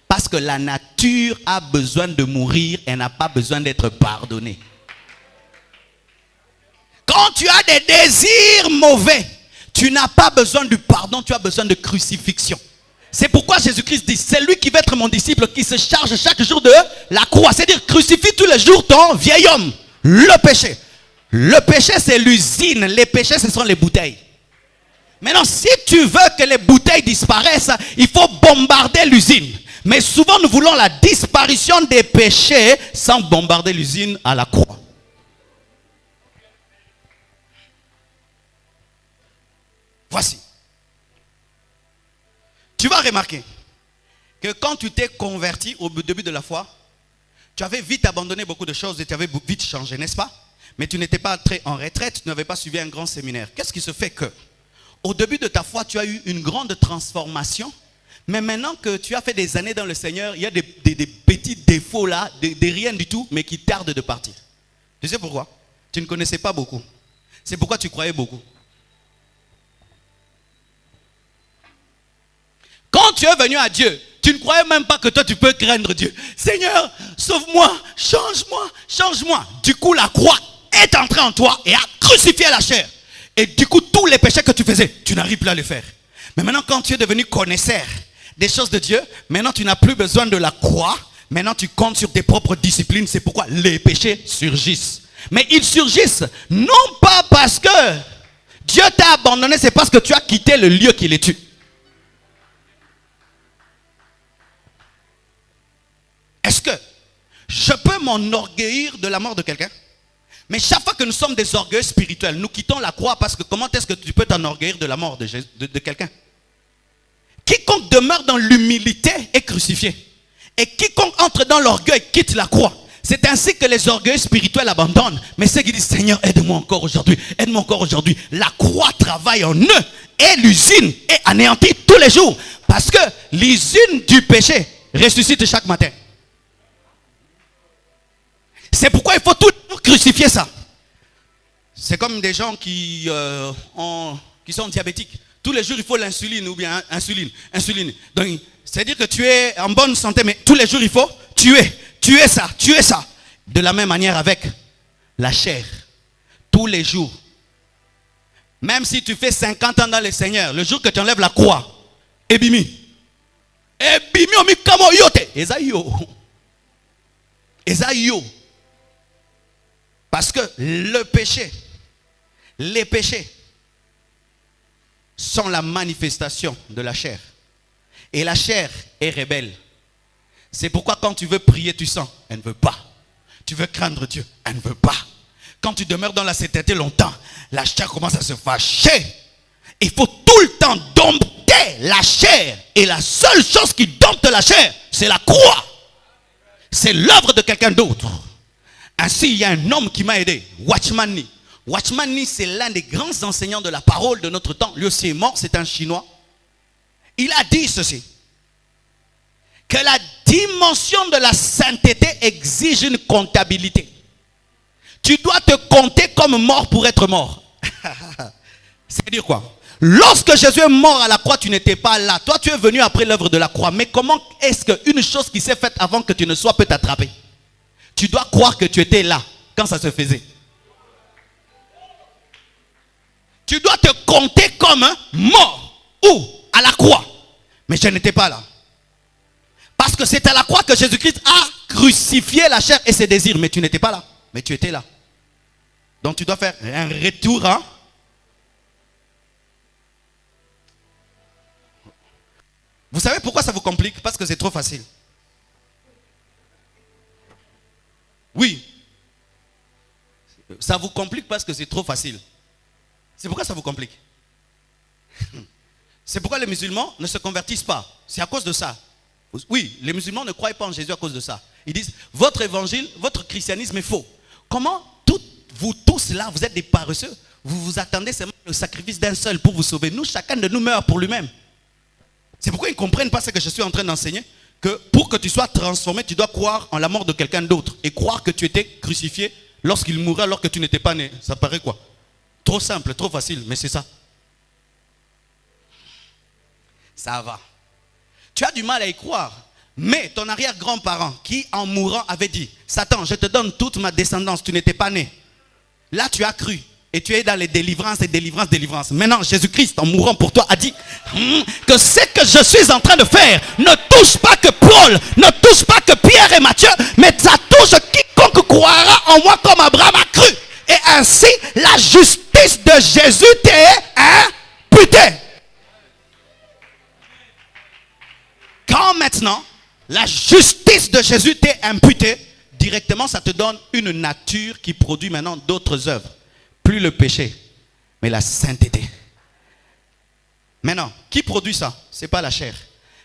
Parce que la nature a besoin de mourir, elle n'a pas besoin d'être pardonnée. Quand tu as des désirs mauvais, tu n'as pas besoin du pardon, tu as besoin de crucifixion. C'est pourquoi Jésus-Christ dit, c'est lui qui va être mon disciple, qui se charge chaque jour de la croix. C'est-à-dire, crucifie tous les jours ton vieil homme, le péché. Le péché, c'est l'usine. Les péchés, ce sont les bouteilles. Maintenant, si tu veux que les bouteilles disparaissent, il faut bombarder l'usine. Mais souvent, nous voulons la disparition des péchés sans bombarder l'usine à la croix. Voici. Tu vas remarquer que quand tu t'es converti au début de la foi, tu avais vite abandonné beaucoup de choses et tu avais vite changé, n'est-ce pas? Mais tu n'étais pas entré en retraite, tu n'avais pas suivi un grand séminaire. Qu'est-ce qui se fait que, au début de ta foi, tu as eu une grande transformation? Mais maintenant que tu as fait des années dans le Seigneur, il y a des petits défauts là, des rien du tout, mais qui tardent de partir. Tu sais pourquoi? Tu ne connaissais pas beaucoup. C'est pourquoi tu croyais beaucoup. Quand tu es venu à Dieu, tu ne croyais même pas que toi tu peux craindre Dieu. Seigneur, sauve-moi, change-moi, change-moi. Du coup, la croix est entré en toi et a crucifié la chair. Et du coup, tous les péchés que tu faisais, tu n'arrives plus à les faire. Mais maintenant, quand tu es devenu connaisseur des choses de Dieu, maintenant tu n'as plus besoin de la croix. Maintenant, tu comptes sur tes propres disciplines. C'est pourquoi les péchés surgissent. Mais ils surgissent non pas parce que Dieu t'a abandonné, c'est parce que tu as quitté le lieu qui les tue. Est-ce que je peux m'enorgueillir de la mort de quelqu'un? Mais chaque fois que nous sommes des orgueils spirituels, nous quittons la croix parce que comment est-ce que tu peux t'enorgueillir de la mort de quelqu'un? Quiconque demeure dans l'humilité est crucifié. Et quiconque entre dans l'orgueil quitte la croix. C'est ainsi que les orgueils spirituels abandonnent. Mais ceux qui disent, Seigneur, aide-moi encore aujourd'hui, aide-moi encore aujourd'hui. La croix travaille en eux et l'usine est anéantie tous les jours. Parce que l'usine du péché ressuscite chaque matin. C'est pourquoi il faut toujours crucifier ça. C'est comme des gens qui sont diabétiques. Tous les jours, il faut l'insuline ou bien insuline. Donc, c'est-à-dire que tu es en bonne santé, mais tous les jours, il faut tuer ça. De la même manière avec la chair. Tous les jours. Même si tu fais 50 ans dans le Seigneur, le jour que tu enlèves la croix, ebimi, omi kamo yote. Esaïo. Parce que les péchés sont la manifestation de la chair. Et la chair est rebelle. C'est pourquoi quand tu veux prier, tu sens, elle ne veut pas. Tu veux craindre Dieu, elle ne veut pas. Quand tu demeures dans la sainteté longtemps, la chair commence à se fâcher. Il faut tout le temps dompter la chair. Et la seule chose qui dompte la chair, c'est la croix. C'est l'œuvre de quelqu'un d'autre. Ainsi, il y a un homme qui m'a aidé, Watchman Nee. Watchman Nee, c'est l'un des grands enseignants de la parole de notre temps. Lui aussi est mort, c'est un Chinois. Il a dit ceci, que la dimension de la sainteté exige une comptabilité. Tu dois te compter comme mort pour être mort. C'est-à-dire quoi? Lorsque Jésus est mort à la croix, tu n'étais pas là. Toi, tu es venu après l'œuvre de la croix. Mais comment est-ce qu'une chose qui s'est faite avant que tu ne sois peut t'attraper? Tu dois croire que tu étais là quand ça se faisait. Tu dois te compter comme mort. Où? À la croix. Mais je n'étais pas là. Parce que c'est à la croix que Jésus-Christ a crucifié la chair et ses désirs. Mais tu n'étais pas là. Mais tu étais là. Donc tu dois faire un retour. Vous savez pourquoi ça vous complique? Parce que c'est trop facile. Oui. Ça vous complique parce que c'est trop facile. C'est pourquoi ça vous complique. C'est pourquoi les musulmans ne se convertissent pas. C'est à cause de ça. Oui, les musulmans ne croient pas en Jésus à cause de ça. Ils disent, votre évangile, votre christianisme est faux. Comment vous tous là, vous êtes des paresseux? Vous vous attendez seulement au sacrifice d'un seul pour vous sauver. Nous, chacun de nous meurt pour lui-même. C'est pourquoi ils ne comprennent pas ce que je suis en train d'enseigner. Que pour que tu sois transformé, tu dois croire en la mort de quelqu'un d'autre. Et croire que tu étais crucifié lorsqu'il mourait alors que tu n'étais pas né. Ça paraît quoi? Trop simple, trop facile, mais c'est ça. Ça va. Tu as du mal à y croire. Mais ton arrière-grand-parent qui en mourant avait dit, Satan, je te donne toute ma descendance, tu n'étais pas né. Là tu as cru. Et tu es dans les délivrances et délivrances. Maintenant, Jésus-Christ, en mourant pour toi, a dit que ce que je suis en train de faire ne touche pas que Paul, ne touche pas que Pierre et Matthieu, mais ça touche quiconque croira en moi comme Abraham a cru. Et ainsi, la justice de Jésus t'est imputée. Quand maintenant, la justice de Jésus t'est imputée, directement, ça te donne une nature qui produit maintenant d'autres œuvres. Plus le péché, mais la sainteté. Maintenant, qui produit ça? Ce n'est pas la chair.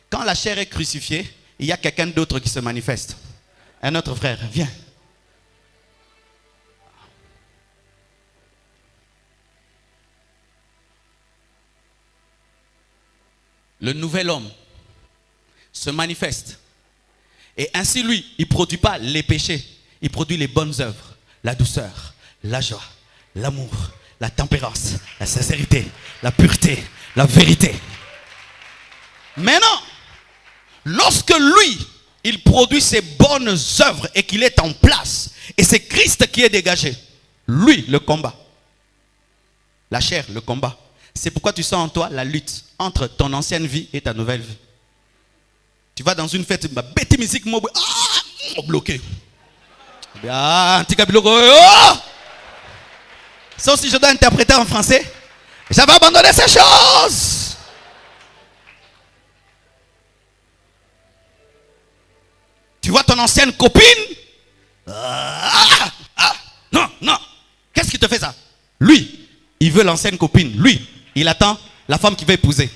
Quand la chair est crucifiée, il y a quelqu'un d'autre qui se manifeste. Un autre frère, viens. Le nouvel homme se manifeste. Et ainsi, lui, il ne produit pas les péchés. Il produit les bonnes œuvres. La douceur, la joie, l'amour, la tempérance, la sincérité, la pureté, la vérité. Maintenant, lorsque lui, il produit ses bonnes œuvres et qu'il est en place, et c'est Christ qui est dégagé, Lui, le combat. La chair, le combat. C'est pourquoi tu sens en toi la lutte entre ton ancienne vie et ta nouvelle vie. Tu vas dans une fête, tu vas bêter musique, bloqué. Ça aussi, je dois interpréter en français. J'avais abandonné ces choses. Tu vois ton ancienne copine. Non. Qu'est-ce qui te fait ça? Lui, il veut l'ancienne copine. Lui, il attend la femme qu'il va épouser.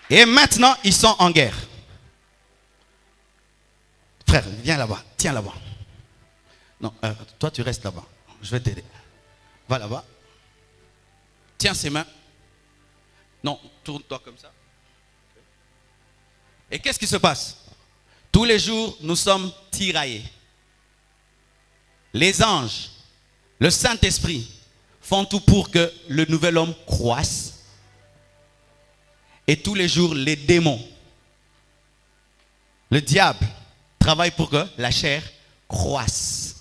Et maintenant, ils sont en guerre. Frère, viens là-bas. Tiens là-bas. Non, toi, tu restes là-bas. Je vais t'aider. Va là-bas. Tiens ses mains. Non, tourne-toi comme ça. Et qu'est-ce qui se passe? Tous les jours, nous sommes tiraillés. Les anges, le Saint-Esprit font tout pour que le nouvel homme croisse. Et tous les jours, les démons, le diable, travaillent pour que la chair croisse.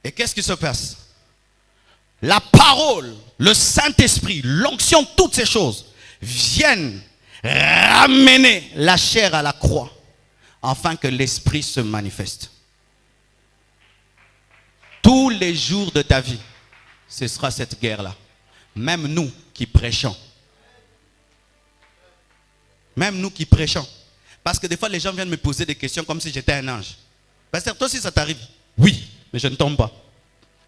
Et qu'est-ce qui se passe? La parole, le Saint-Esprit, l'onction, toutes ces choses viennent ramener la chair à la croix afin que l'Esprit se manifeste. Tous les jours de ta vie, ce sera cette guerre-là. Même nous qui prêchons. Même nous qui prêchons. Parce que des fois, les gens viennent me poser des questions comme si j'étais un ange. Pasteur, toi aussi ça t'arrive? Oui, mais je ne tombe pas.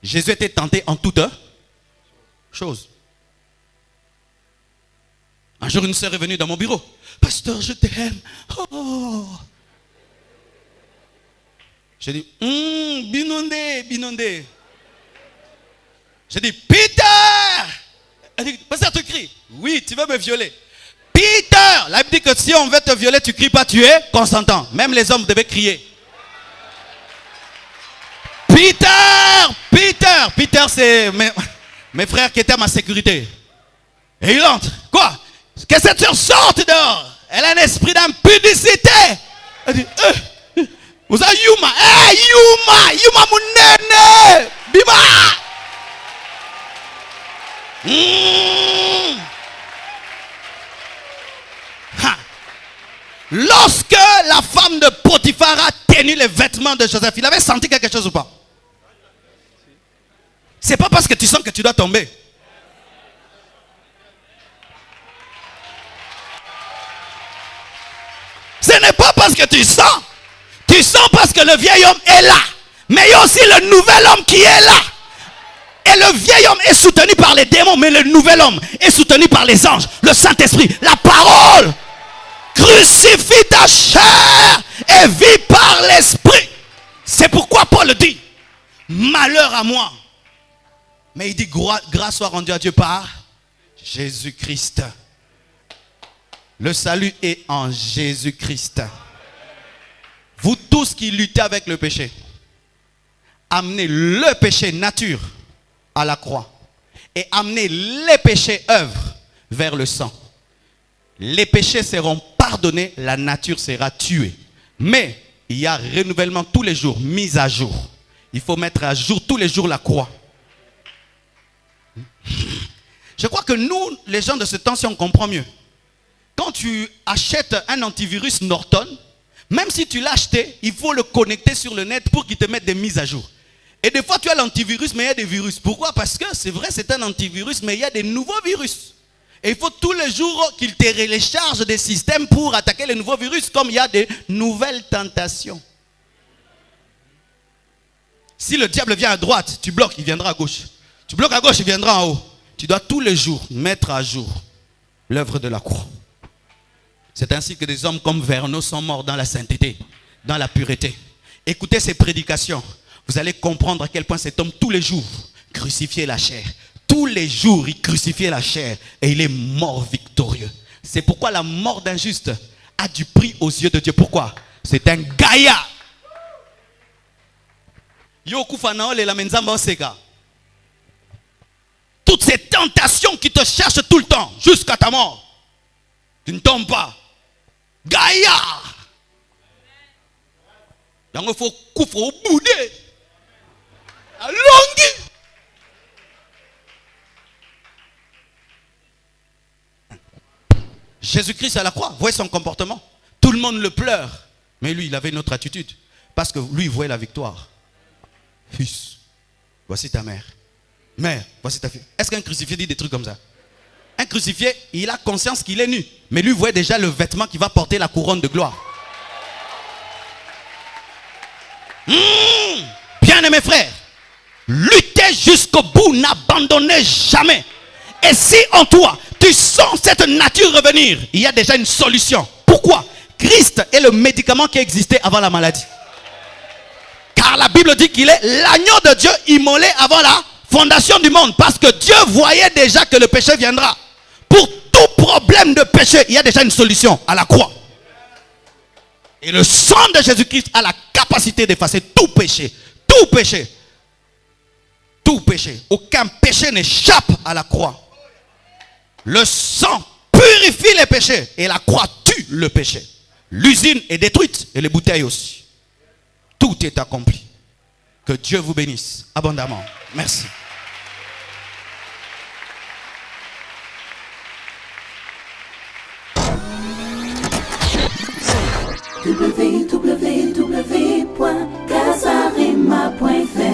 Jésus était tenté en toutes choses. Un jour, une sœur est venue dans mon bureau. Pasteur, je t'aime. Oh. J'ai dit, binondé. J'ai dit, Peter! Elle dit, pasteur, tu cries. Oui, tu veux me violer. Peter! La Bible dit que si on veut te violer, tu cries pas, tu es consentant. Même les hommes devaient crier. Peter, c'est mes frères qui étaient à ma sécurité. Et il entre. Quoi? Que cette sœur sorte dehors. Elle a un esprit d'impudicité. Elle dit, vous avez Yuma. Yuma Mounene. Bima. Lorsque la femme de Potiphar a tenu les vêtements de Joseph, il avait senti quelque chose ou pas? C'est pas parce que tu sens que tu dois tomber. Ce n'est pas parce que tu sens. Tu sens parce que le vieil homme est là. Mais il y a aussi le nouvel homme qui est là. Et le vieil homme est soutenu par les démons, mais le nouvel homme est soutenu par les anges, le Saint-Esprit, la parole. Crucifie ta chair et vis par l'Esprit. C'est pourquoi Paul dit, malheur à moi. Mais il dit, grâce soit rendue à Dieu par Jésus-Christ. Le salut est en Jésus-Christ. Vous tous qui luttez avec le péché, amenez le péché nature à la croix et amenez les péchés œuvres vers le sang. Les péchés seront pardonnés, la nature sera tuée. Mais il y a renouvellement tous les jours, mise à jour. Il faut mettre à jour tous les jours la croix. Je crois que nous, les gens de ce temps-ci, on comprend mieux. Quand tu achètes un antivirus Norton, même si tu l'as acheté, il faut le connecter sur le net pour qu'il te mette des mises à jour. Et des fois, tu as l'antivirus, mais il y a des virus. Pourquoi? Parce que c'est vrai, c'est un antivirus, mais il y a des nouveaux virus. Et il faut tous les jours qu'il te télécharge des systèmes pour attaquer les nouveaux virus, comme il y a des nouvelles tentations. Si le diable vient à droite, tu bloques, il viendra à gauche. Tu bloques à gauche, il viendra en haut. Tu dois tous les jours mettre à jour l'œuvre de la croix. C'est ainsi que des hommes comme Verneau sont morts dans la sainteté, dans la pureté. Écoutez ces prédications. Vous allez comprendre à quel point cet homme, tous les jours, crucifiait la chair. Tous les jours, il crucifiait la chair et il est mort victorieux. C'est pourquoi la mort d'un juste a du prix aux yeux de Dieu. Pourquoi? C'est un gaillard. Toutes ces tentations qui te cherchent tout le temps, jusqu'à ta mort. Tu ne tombes pas. Gaïa. Donc il faut couvrir au bout de la longue. Jésus-Christ à la croix, voyez son comportement. Tout le monde le pleure. Mais lui, il avait une autre attitude. Parce que lui, il voyait la victoire. Fils, voici ta mère. Mère, voici ta fille. Est-ce qu'un crucifié dit des trucs comme ça? Un crucifié, il a conscience qu'il est nu. Mais lui voit déjà le vêtement qui va porter la couronne de gloire. Bien aimé frère, luttez jusqu'au bout, n'abandonnez jamais. Et si en toi, tu sens cette nature revenir, il y a déjà une solution. Pourquoi? Christ est le médicament qui existait avant la maladie. Car la Bible dit qu'il est l'agneau de Dieu immolé avant la fondation du monde. Parce que Dieu voyait déjà que le péché viendra. Pour tout problème de péché, il y a déjà une solution à la croix. Et le sang de Jésus-Christ a la capacité d'effacer tout péché. Tout péché. Tout péché. Aucun péché n'échappe à la croix. Le sang purifie les péchés. Et la croix tue le péché. L'usine est détruite. Et les bouteilles aussi. Tout est accompli. Que Dieu vous bénisse abondamment. Merci. www.casarima.fr